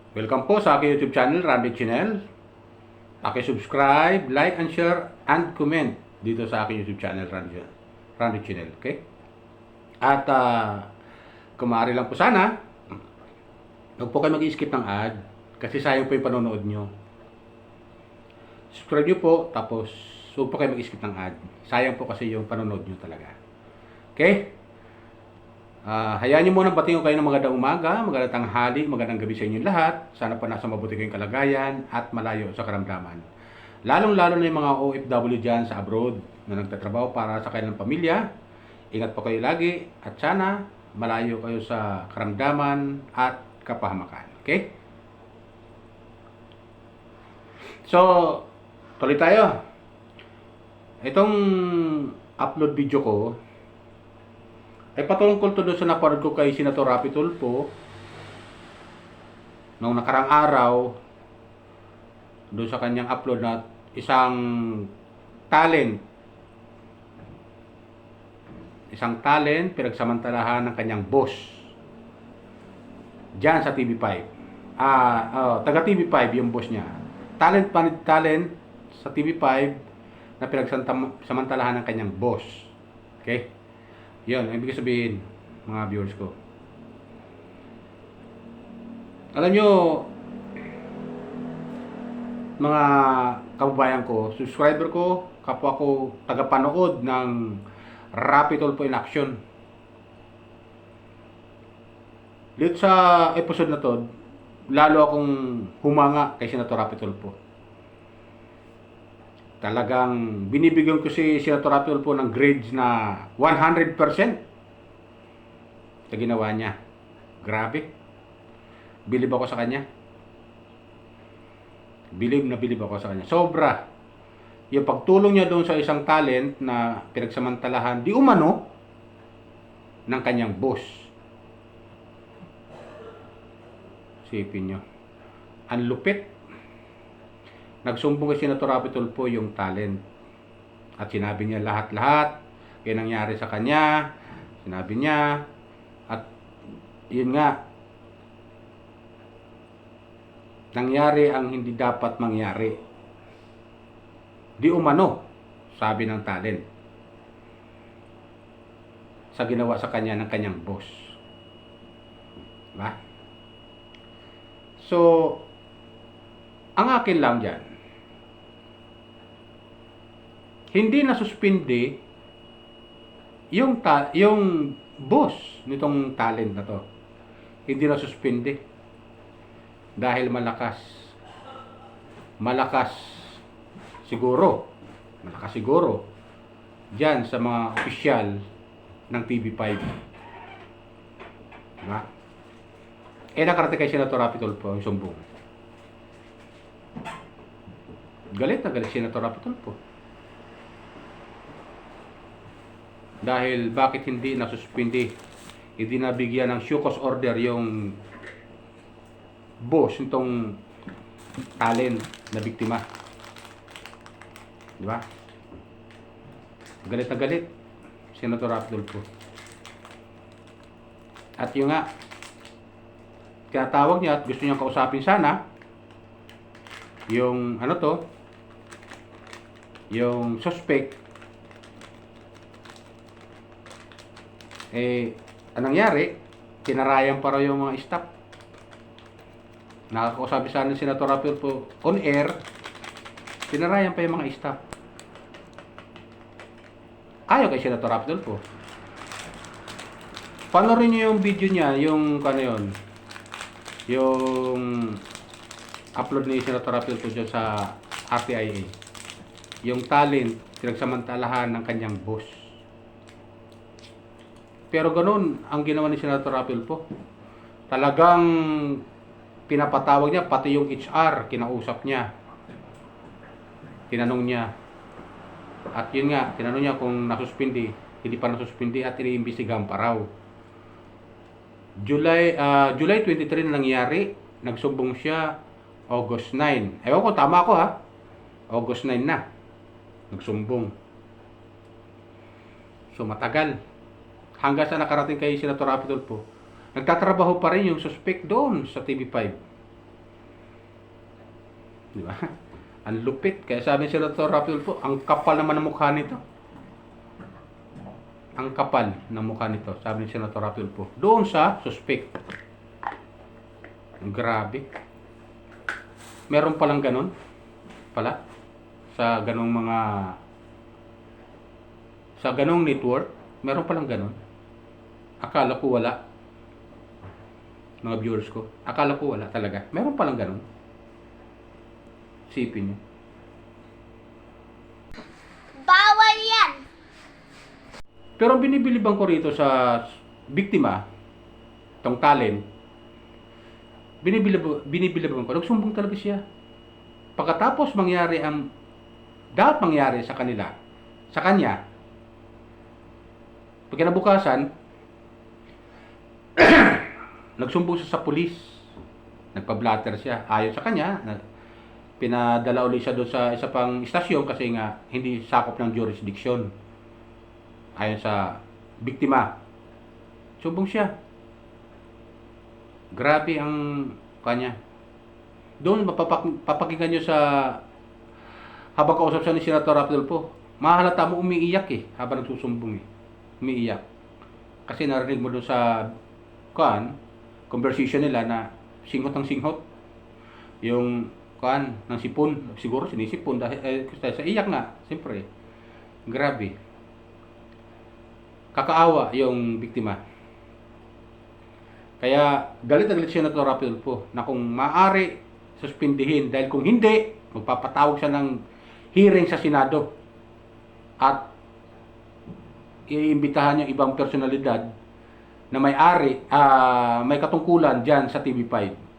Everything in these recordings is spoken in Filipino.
Welcome po sa aking YouTube channel, Randy Channel. Paki-subscribe, like, and share, and comment dito sa aking YouTube channel, Randy Channel. Okay? At kumari lang po sana, huwag po kayo mag-skip ng ad kasi sayang po yung panonood nyo. Subscribe nyo po, tapos huwag po kayo mag-skip ng ad. Sayang po kasi yung panonood nyo talaga. Okay? Hayaan nyo muna batiin ko kayo ng magandang umaga, magandang tanghali, magandang gabi sa inyo lahat. Sana po nasa mabuti kayong kalagayan at malayo sa karamdaman. Lalong-lalo na yung mga OFW dyan sa abroad na nagtatrabaho para sa kanilang pamilya. Ingat po kayo lagi at sana malayo kayo sa karamdaman at kapahamakan. Okay? So, tuloy tayo. Itong upload video ko ay patungkol to doon sa napanood ko kay Senator Rapi Tulfo noong nakarang araw doon sa kanyang upload na isang talent pinagsamantalahan ng kanyang boss dyan sa TV5. Taga TV5 yung boss niya. Talent sa TV5 na pinagsamantalahan ng kanyang boss. Okay? Yun, ang ibig sabihin, mga viewers ko. Alam nyo, mga kababayan ko, subscriber ko, kapwa ko tagapanood ng Rapi Tulfo in Action. Dito sa episode na to, lalo akong humanga kay Senator Rapi Tulfo. Talagang binibigyan ko si Senator Rapi Tulfo ng grades na 100% sa ginawa niya. Grabe. Bilib ako sa kanya. Bilib ako sa kanya. Sobra. Yung pagtulong niya doon sa isang talent na pinagsamantalahan di umano ng kanyang boss. Sipin nyo. Ang lupit. Nagsumbong kay Senator Rapi Tulfo yung talent. At sinabi niya lahat-lahat. Yung nangyari sa kanya. Sinabi niya. At yun nga. Nangyari ang hindi dapat mangyari. Di umano. Sabi ng talent. Sa ginawa sa kanya ng kanyang boss. Diba? So, ang akin lang dyan, hindi na suspindi yung boss nitong talent na to. Hindi na suspindi dahil malakas siguro diyan sa mga opisyal ng TV5. Diba? Nakarating kay Senator Rapi Tulfo yung sumbong. Galit na galit Senator Rapi Tulfo. Dahil bakit hindi nasuspindi, hindi nabigyan ng show cause order yung boss nitong talent na biktima. Diba? Galit na galit Senator Rapi Tulfo. At yung nga, tinatawag niya at gusto niya kausapin sana yung yung suspect. Anong nangyari? Tinarayan pa raw yung mga staff. Nakakausap sana si Senator Rapi Tulfo on air. Tinarayan pa yung mga staff. Ayaw kay Senator Rapi Tulfo. Panoorin niyo yung video niya, yung yung upload ni Senator Rapi Tulfo dyan sa RTIA. Yung talent, pinagsamantalahan ng kanyang boss. Pero ganun ang ginawa ni Senator Rapi Tulfo. Talagang pinapatawag niya, pati yung HR, kinausap niya. Tinanong niya. At yun nga, tinanong niya kung nasuspindi, hindi pa nasuspindi at iniimbestigahan pa raw. July 23 na nangyari, nagsumbong siya August 9. Ewan ko, tama ako ha. August 9 na. Nagsumbong. So matagal. Hanggang sa nakarating kay Senator Rapi Tulfo, nagtatrabaho pa rin yung suspect doon sa TV5. Di ba? Ang lupit. Kaya sabi ni Senator Rafi Tulfo, ang kapal naman ng mukha nito. Ang kapal ng mukha nito, sabi ni Senator Rafi Tulfo. Doon sa suspect. Grabe. Meron palang ganun. Pala. Sa ganong network, meron palang ganun. Akala ko wala. Mga viewers ko. Akala ko wala talaga. Meron palang ganun. Sipin nyo. Bawal yan! Pero ang binibilibang ko rito sa biktima, tong talent, binibilibang ko, nagsumbong talaga siya. Pagkatapos mangyari ang dapat mangyari sa kanya, pag kinabukasan, nagsumbong siya sa pulis. Nagpa-blatter siya. Ayon sa kanya, pinadala ulit siya doon sa isa pang istasyon kasi nga hindi sakop ng jurisdiction. Ayon sa biktima. Sumbong siya. Grabe ang kanya. Doon papakinggan nyo sa habang kausap siya ni Senator Rafi Tulfo. Mahalata mo umiiyak habang nagsusumbong Umiiyak. Kasi narinig mo doon sa conversation nila na singhot ang singhot. Yung ng sipon, siguro sinisipon dahil sa iyak nga, siyempre. Grabe. Kakaawa yung biktima. Kaya galit na galit siya na Senator Rafi Tulfo na kung maaari suspindihin dahil kung hindi, magpapatawag siya ng hearing sa Senado at iimbitahan yung ibang personalidad na may katungkulan dyan sa TV5.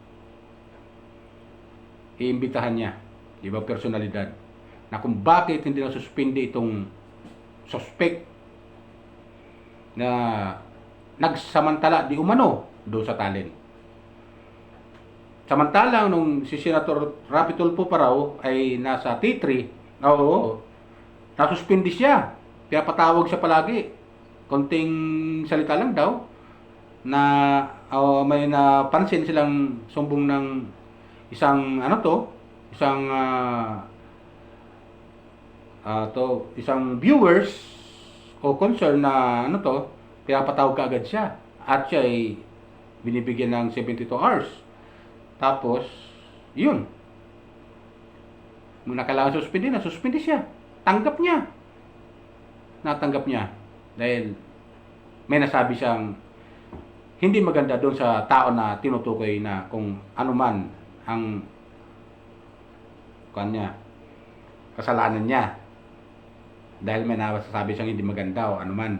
Iimbitahan niya ibang personalidad na kung bakit hindi na suspindi itong suspect na nagsamantala di umano doon sa talent. Samantalang nung si Senator Rafi Tulfo pa raw ay nasa T3, nasuspindi siya. Pinapatawag siya palagi. Konting salita lang daw na may napansin silang sumbong ng isang isang viewers o concern na pinapatawag ka agad siya at siya ay binibigyan ng 72 hours. Tapos yun, nung nakailangan suspindi siya. Natanggap niya dahil may nasabi siyang hindi maganda doon sa tao na tinutukoy na kung ano man ang kasalanan niya dahil may nasasabi siyang hindi maganda o ano man.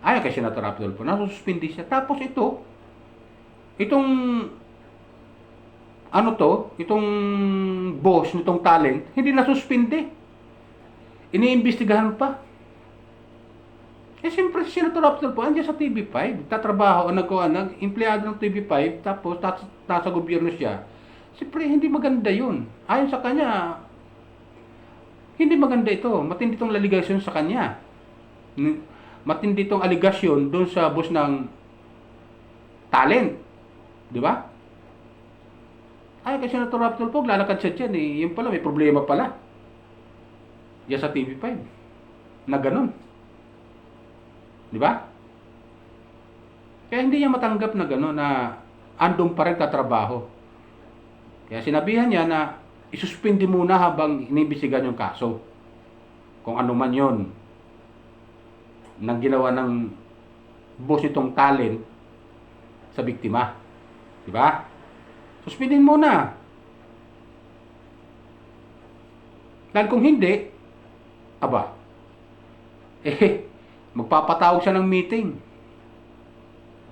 Ayon kay Senator Rafi Tulfo, nasuspindi siya. Tapos itong boss nitong talent, hindi nasuspindi. Iniimbestigahan pa. Siyempre si Senator Rafi Tulfo, andiyan sa TV5, tatrabaho, empleyado ng TV5, tapos nasa gobyerno siya. Siyempre, hindi maganda yun. Ayon sa kanya, hindi maganda ito. Matindi itong allegation sa kanya. Matindi itong allegation doon sa boss ng talent. Di ba? Ayon kay Senator Rafi Tulfo, lalakad siya dyan. Yung pala, may problema pala. Diyan sa TV5. Na ganun. Di ba? Kaya hindi niya matanggap na gano'n na andun pa rin tatrabaho. Kaya sinabihan niya na isuspindi muna habang inibisigan yung kaso. Kung ano man yon nang ginawa ng boss itong talent sa biktima. Di ba? Suspindin muna. Dahil kung hindi, magpapatawag siya ng meeting.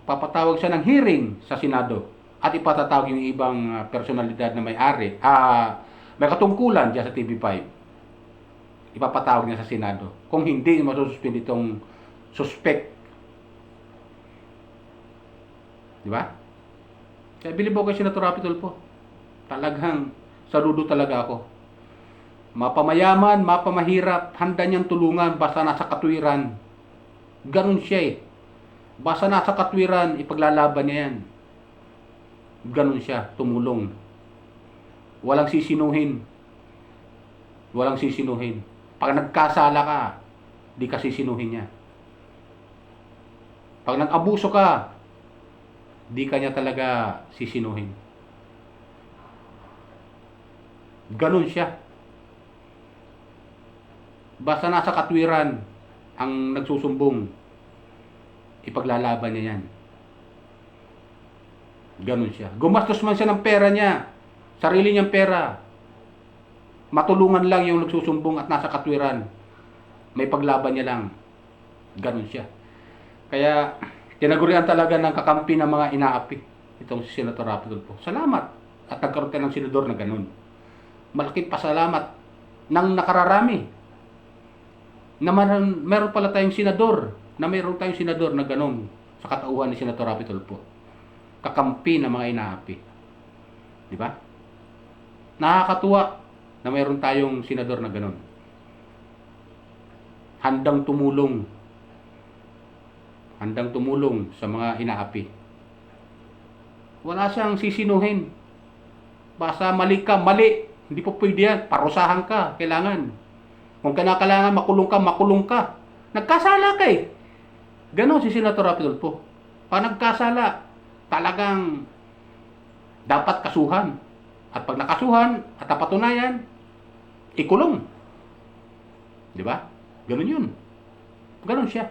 Magpapatawag siya ng hearing sa Senado. At ipatatawag yung ibang personalidad na may-ari. May katungkulan dyan sa TV5. Ipapatawag niya sa Senado. Kung hindi, masususpend itong suspect. Di ba? Kaya bilib ako kay Senator Rafi Tulfo. Talagang saludo talaga ako. Mapamayaman, mapamahirap, handa niyang tulungan basta nasa katwiran. Ganun siya Basta nasa katwiran, ipaglalaban niya yan. Ganun siya, tumulong. Walang sisinuhin. Walang sisinuhin. Pag nagkasala ka, di ka sisinuhin niya. Pag nag-abuso ka, di ka niya talaga sisinuhin. Ganun siya. Basta nasa katwiran ang nagsusumbong, ipaglalaban niya yan. Ganun siya. Gumastos man siya ng pera niya, sarili niyang pera, matulungan lang yung nagsusumbong at nasa katwiran, may paglaban niya lang. Ganun siya. Kaya, tinagurian talaga ng kakampi ng mga inaapi itong si Senator Rapi Tulfo. Salamat at nagkaroon tayo ng senador na ganun. Malaking pasalamat ng nakararami na meron pala tayong senador, na meron tayong senador na ganun sa katauhan ni Senator Rapi Tulfo. Kakampi ng mga inaapi. Di ba? Nakakatuwa na meron tayong senador na ganun. Handang tumulong sa mga inaapi. Wala siyang sisinuhin. Basta mali ka, mali. Hindi po pwede yan. Parusahan ka. Kailangan. Kung kailangan makulong ka. Nagkasala ka eh. Ganon si Senator Rapi Tulfo. Pag nagkasala, talagang dapat kasuhan. At pag nakasuhan at napatunayan, ikulong. Di ba? Ganon yun. Ganon siya.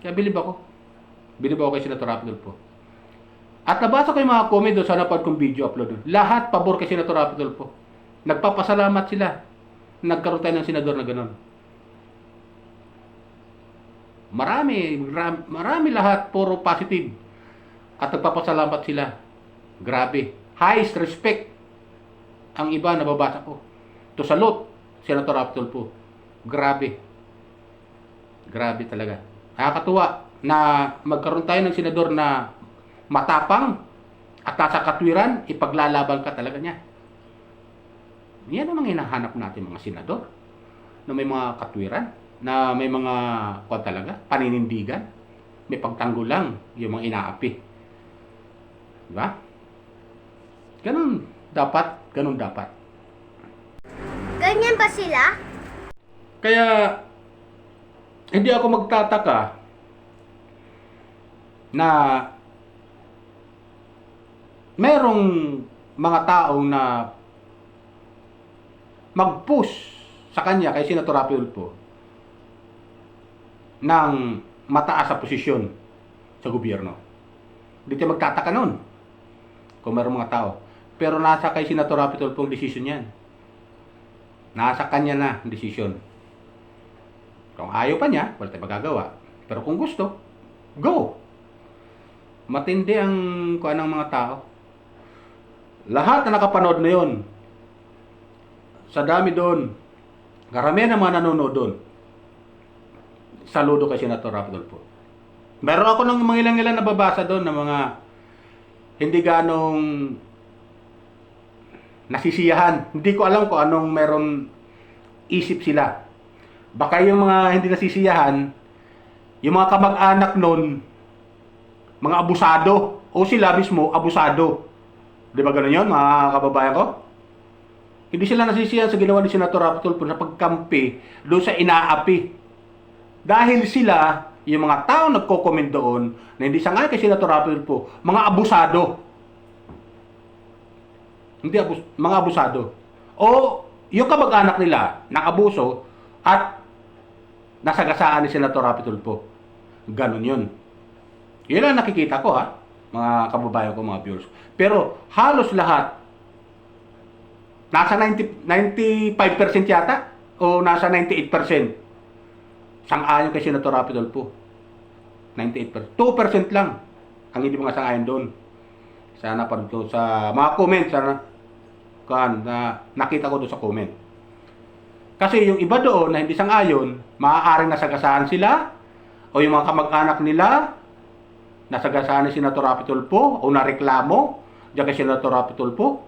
Kaya bilib ako kay Senator Rapi Tulfo. At nabasa ko yung mga comment doon sa napad kong video upload doon. Lahat pabor kay Senator Rapi Tulfo. Nagpapasalamat sila. Nagkaroon tayo ng senador na gano'n. Marami lahat, puro positive. At nagpapasalamat sila. Grabe. Highest respect ang iba na babasa ko. To salute, Senator Rapi Tulfo. Grabe. Grabe talaga. Nakakatuwa na magkaroon tayo ng senador na matapang at nasa katwiran, ipaglalaban ka talaga niya. Yan ang mga hinahanap natin mga senador na may mga katwiran, na may mga talaga, paninindigan, may pagtanggol lang yung mga inaapi. Diba? Ganun dapat. Ganyan ba sila? Kaya, hindi ako magtataka na merong mga taong na mag-push sa kanya kay Senator Rapi Tulfo ng mataas sa posisyon sa gobyerno. Hindi tayo magtataka nun kung merong mga tao. Pero nasa kay Senator Rapi Tulfo ang desisyon yan. Nasa kanya na ang desisyon. Kung ayaw pa niya, wala tayong magagawa. Pero kung gusto, go! Matindi ang kuan ng mga tao. Lahat na nakapanood na yun, sa dami doon, karamihan ng mga nanonood doon, saludo kay Senator Rapi Tulfo. Meron ako ng mga ilang-ilang nababasa doon ng mga hindi ganong nasisiyahan. Hindi ko alam kung anong meron isip sila. Baka yung mga hindi nasisiyahan, yung mga kamag-anak nun, mga abusado, o sila mismo, abusado. Di ba ganun yun, mga kababayan ko? Hindi sila nasisiyahan sa ginawa ni Senator Rapi Tulfo sa pagkampi doon sa inaapi. Dahil sila, yung mga tao nagko-comment doon, na hindi sangayon kay Senator Rapi Tulfo, mga abusado. Mga abusado. O yung kamag-anak nila, nang-abuso, at nasagasaan ni Senator Rapi Tulfo. Ganun yun. Yun ang nakikita ko mga kababayan ko, mga viewers. Pero halos lahat, nasa 95% yata, o nasa 98%. Sang-ayon kay Senator Rapi Tulfo. 98%. 2% lang ang hindi mga sang-ayon doon. Sana pa doon sa mga comment, na nakita ko doon sa comment. Kasi yung iba doon na hindi sang-ayon, maaaring nasagasaan sila, o yung mga kamag-anak nila, nasagasaan ni Senator Rapi Tulfo, o nareklamo diyan kay Senator Rapi Tulfo,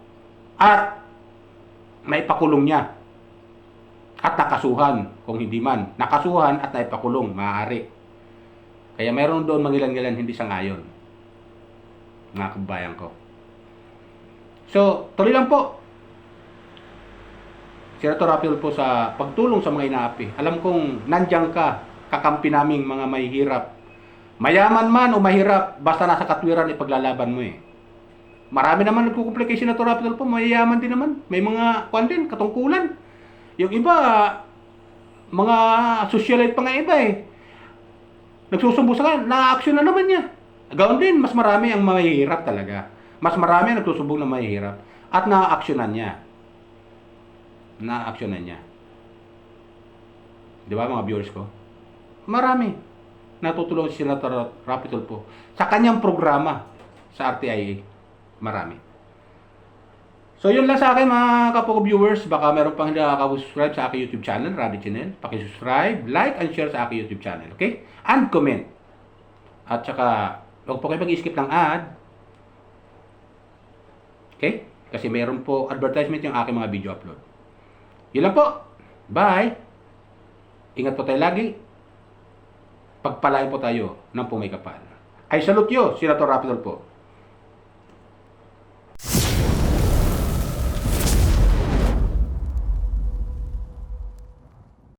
at naipakulong niya. At nakasuhan, kung hindi man. Nakasuhan at naipakulong, maaari. Kaya meron doon mangilan-ngilan hindi sang-ayon. Mga kababayan ko. So, tuloy lang po. Senator Rapiol po sa pagtulong sa mga inaapi. Alam kong nandiyan ka, kakampi naming mga mahihirap. Mayaman man o mahirap, basta nasa katwiran ipaglalaban mo eh. Marami naman nagkukumpli kay Senator Rapiol po, mayayaman din naman. May mga kwan din, katungkulan. Yung iba, mga socialite pa nga iba eh. Nagsusumbo sa kanya, na-action na naman niya. Gawin din, mas marami ang mahihirap talaga. Mas marami ang nagsusumbong na mahihirap. At na-actionan niya. Na-actionan niya. Di ba mga viewers ko? Marami. Natutulong si Senator Rapiol po. Sa kanyang programa sa RTIA. Marami. So yun lang sa akin mga kapwa viewers. Baka meron pang hindi nakaka-subscribe sa aking YouTube channel, Raddy Channel. Paki-subscribe, like, and share sa aking YouTube channel. Okay? And comment. At saka, huwag po kayo mag-skip ng ad. Okay? Kasi mayroon po advertisement yung aking mga video upload. Yun lang po. Bye! Ingat po tayo lagi. Pagpalain po tayo ng pumay kapal. I salute you, Senator Rapiol po.